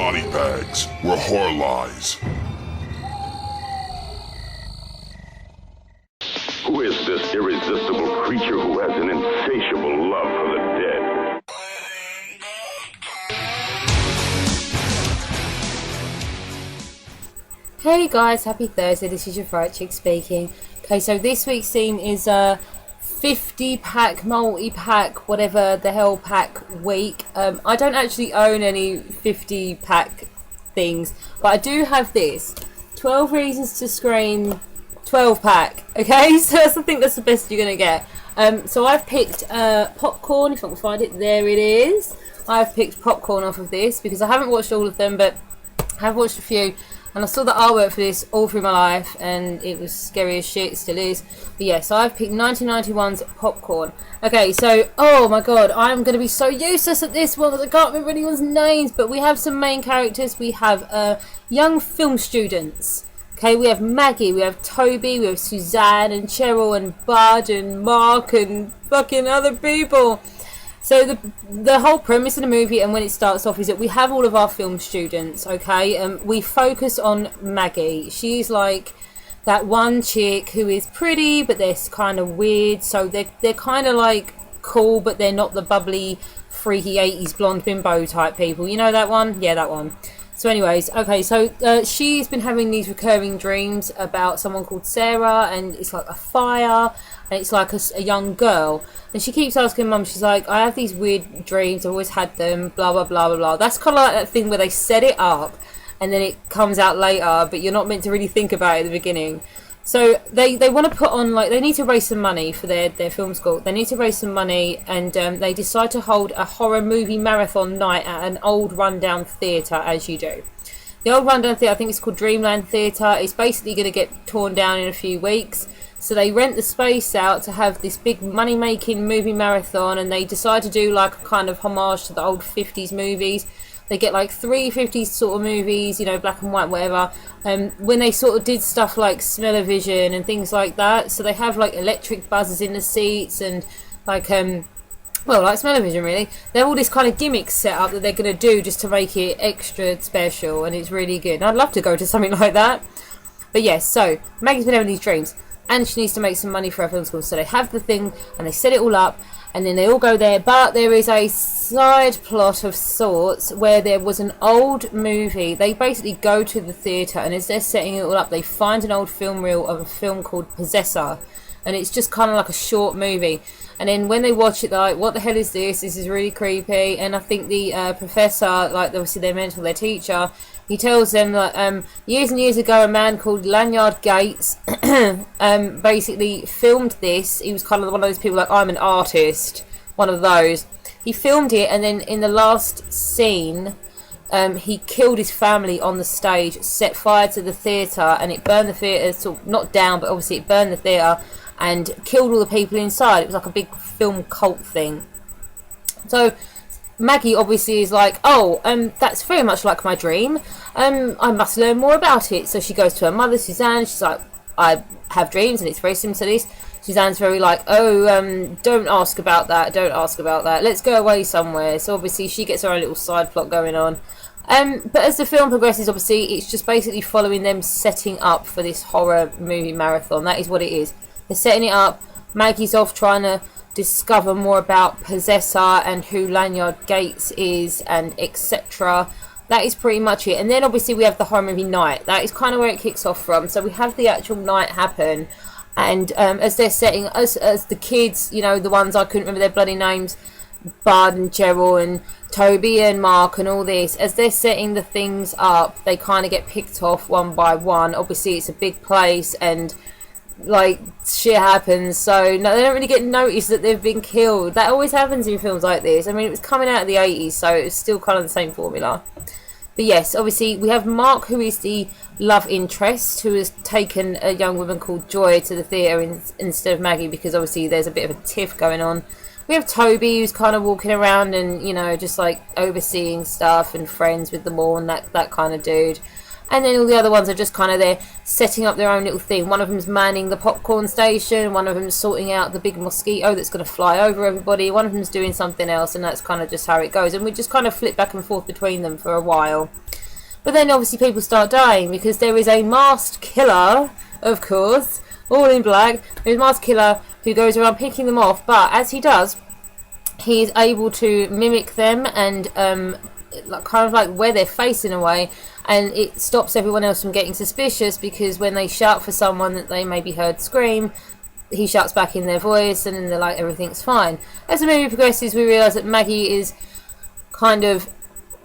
body bags where horror lies. Who is this irresistible creature who has an insatiable love for the dead? Hey guys, happy Thursday, this is your Fright Chick speaking. Okay, so this week's theme is a 50 pack, multi-pack, whatever the hell pack week. I don't actually own any 50 pack things, but I do have this 12 Reasons to Scream 12 pack. Okay, so I think that's the best you're gonna get. So I've picked popcorn, if I can find it, there it is. I've picked popcorn off of this because I haven't watched all of them, but I have watched a few. And I saw the artwork for this all through my life, and it was scary as shit, still is. But yeah, so I've picked 1991's Popcorn. Okay, so, oh my god, I'm going to be so useless at this one because I can't remember anyone's names. But we have some main characters. We have young film students. Okay, we have Maggie, we have Toby, we have Suzanne and Cheryl and Bud and Mark and fucking other people. So the whole premise of the movie and when it starts off is that we have all of our film students, okay? We focus on Maggie. She's like that one chick who is pretty, but they're kind of weird. So they're kind of like cool, but they're not the bubbly, freaky 80s blonde bimbo type people. You know that one? Yeah, that one. So anyways, okay, so she's been having these recurring dreams about someone called Sarah, and it's like a fire, and it's like a young girl. And she keeps asking Mum, she's like, I have these weird dreams, I've always had them, blah, blah, blah, blah, blah. That's kind of like that thing where they set it up, and then it comes out later, but you're not meant to really think about it at the beginning. So they want to put on, like, they need to raise some money for their film school. They need to raise some money, and they decide to hold a horror movie marathon night at an old rundown theatre, as you do. The old rundown theatre, I think it's called Dreamland Theatre, is basically going to get torn down in a few weeks. So they rent the space out to have this big money-making movie marathon, and they decide to do like a kind of homage to the old 50s movies. They get like 3 50s sort of movies, you know, black and white, whatever. When they sort of did stuff like smell-o-vision and things like that. So they have like electric buzzers in the seats and like, well, like smell-o-vision really. They have all this kind of gimmicks set up that they're going to do just to make it extra special, and it's really good. And I'd love to go to something like that. But yes, so Maggie's been having these dreams, and she needs to make some money for her film school. So they have the thing, and they set it all up, and then they all go there. But there is a side plot of sorts where there was an old movie. They basically go to the theatre, and as they're setting it all up, they find an old film reel of a film called Possessor. And it's just kind of like a short movie. And then when they watch it, they're like, what the hell is this? This is really creepy. And I think the professor, like obviously their mentor, their teacher, he tells them that years and years ago, a man called Lanyard Gates basically filmed this. He was kind of one of those people like, I'm an artist, one of those. He filmed it, and then in the last scene, he killed his family on the stage, set fire to the theatre, and it burned the theatre, so not down, but obviously it burned the theatre, and killed all the people inside. It was like a big film cult thing. So Maggie obviously is like, oh, that's very much like my dream. I must learn more about it. So she goes to her mother, Suzanne. She's like, I have dreams, and it's very similar to this. Suzanne's very like, oh, don't ask about that. Don't ask about that. Let's go away somewhere. So obviously she gets her own little side plot going on. But as the film progresses, obviously it's just basically following them setting up for this horror movie marathon. That is what it is. They're setting it up. Maggie's off trying to discover more about Possessor and who Lanyard Gates is, and etc. That is pretty much it. And then obviously we have the horror movie night. That is kind of where it kicks off from. So we have the actual night happen, and as they're setting, as the kids, you know, the ones I couldn't remember their bloody names, Bud and Cheryl and Toby and Mark and all this, as they're setting the things up, they kind of get picked off one by one. Obviously it's a big place, and like shit happens, so no, they don't really get noticed that they've been killed. That always happens in films like this. I mean, it was coming out of the 80s, so it's still kind of the same formula. But yes, obviously we have Mark, who is the love interest, who has taken a young woman called Joy to the theatre instead of Maggie, because obviously there's a bit of a tiff going on. We have Toby, who's kind of walking around and, you know, just like overseeing stuff and friends with them all, and that kind of dude. And then all the other ones are just kind of there setting up their own little thing. One of them's manning the popcorn station. One of them's sorting out the big mosquito that's going to fly over everybody. One of them's doing something else, and that's kind of just how it goes. And we just kind of flip back and forth between them for a while. But then obviously people start dying because there is a masked killer, of course, all in black. There's a masked killer who goes around picking them off, but as he does, he is able to mimic them and kind of like wear their face in a way, and it stops everyone else from getting suspicious, because when they shout for someone that they maybe heard scream, he shouts back in their voice, and then they're like, everything's fine. As the movie progresses, we realise that Maggie is kind of,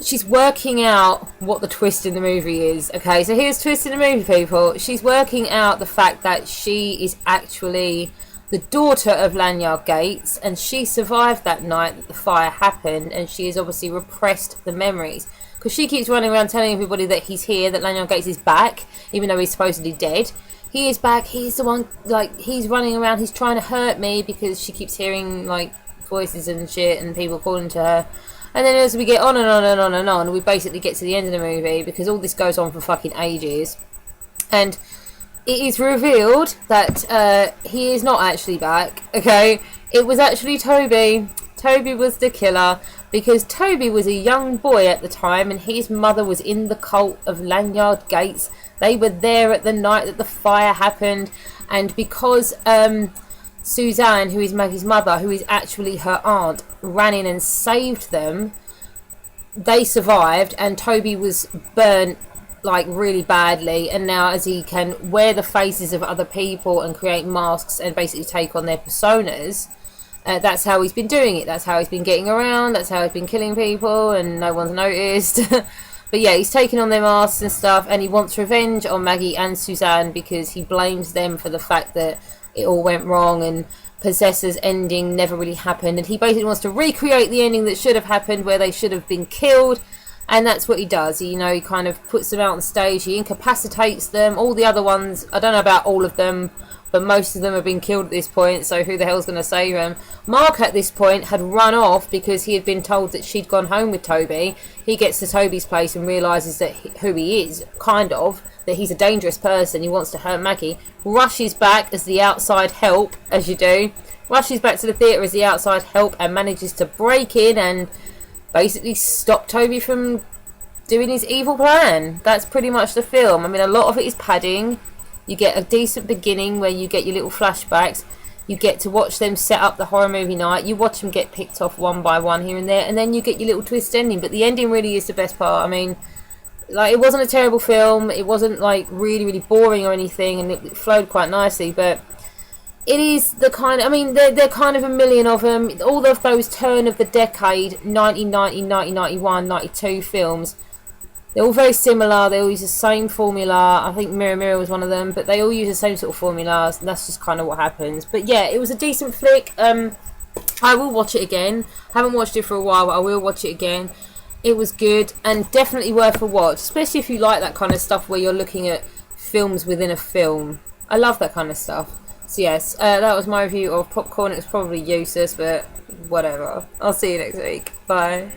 she's working out what the twist in the movie is. Okay, so here's the twist in the movie, people. She's working out the fact that she is actually the daughter of Lanyard Gates, and she survived that night that the fire happened, and she has obviously repressed the memories, because she keeps running around telling everybody that he's here, that Lanyard Gates is back, even though he's supposedly dead. He is back, he's the one, like, he's running around, he's trying to hurt me, because she keeps hearing, like, voices and shit, and people calling to her. And then as we get on and on and on and on, we basically get to the end of the movie, because all this goes on for fucking ages. And it is revealed that he is not actually back, okay? It was actually Toby. Toby was the killer, because Toby was a young boy at the time, and his mother was in the cult of Lanyard Gates. They were there at the night that the fire happened, and because Suzanne, who is Maggie's mother, who is actually her aunt, ran in and saved them, they survived, and Toby was burnt like really badly, and now as he can wear the faces of other people and create masks and basically take on their personas, that's how he's been doing it, that's how he's been getting around, that's how he's been killing people and no one's noticed. But yeah, he's taking on their masks and stuff, and he wants revenge on Maggie and Suzanne because he blames them for the fact that it all went wrong and Possessor's ending never really happened, and he basically wants to recreate the ending that should have happened, where they should have been killed. And that's what he does. He kind of puts them out on stage, he incapacitates them. All the other ones, I don't know about all of them, but most of them have been killed at this point, so who the hell's going to save them? Mark at this point had run off because he had been told that she'd gone home with Toby. He gets to Toby's place and realises that who he is, kind of, that he's a dangerous person, he wants to hurt Maggie. Rushes back as the outside help, as you do. Rushes back to the theatre as the outside help and manages to break in and basically stop Toby from doing his evil plan. That's pretty much the film. I mean, a lot of it is padding. You get a decent beginning where you get your little flashbacks. You get to watch them set up the horror movie night. You watch them get picked off one by one here and there, and then you get your little twist ending. But the ending really is the best part. I mean, like, it wasn't a terrible film. It wasn't like really, really boring or anything, and it flowed quite nicely. But it is the kind of, I mean, they're kind of a million of them. All of those turn of the decade, 1990, 1991, 92 films, they're all very similar. They all use the same formula. I think Mirror Mirror was one of them, but they all use the same sort of formulas, and that's just kind of what happens. But yeah, it was a decent flick. I will watch it again. I haven't watched it for a while, but I will watch it again. It was good and definitely worth a watch, especially if you like that kind of stuff where you're looking at films within a film. I love that kind of stuff. So yes, that was my review of Popcorn. It was probably useless, but whatever. I'll see you next week. Bye.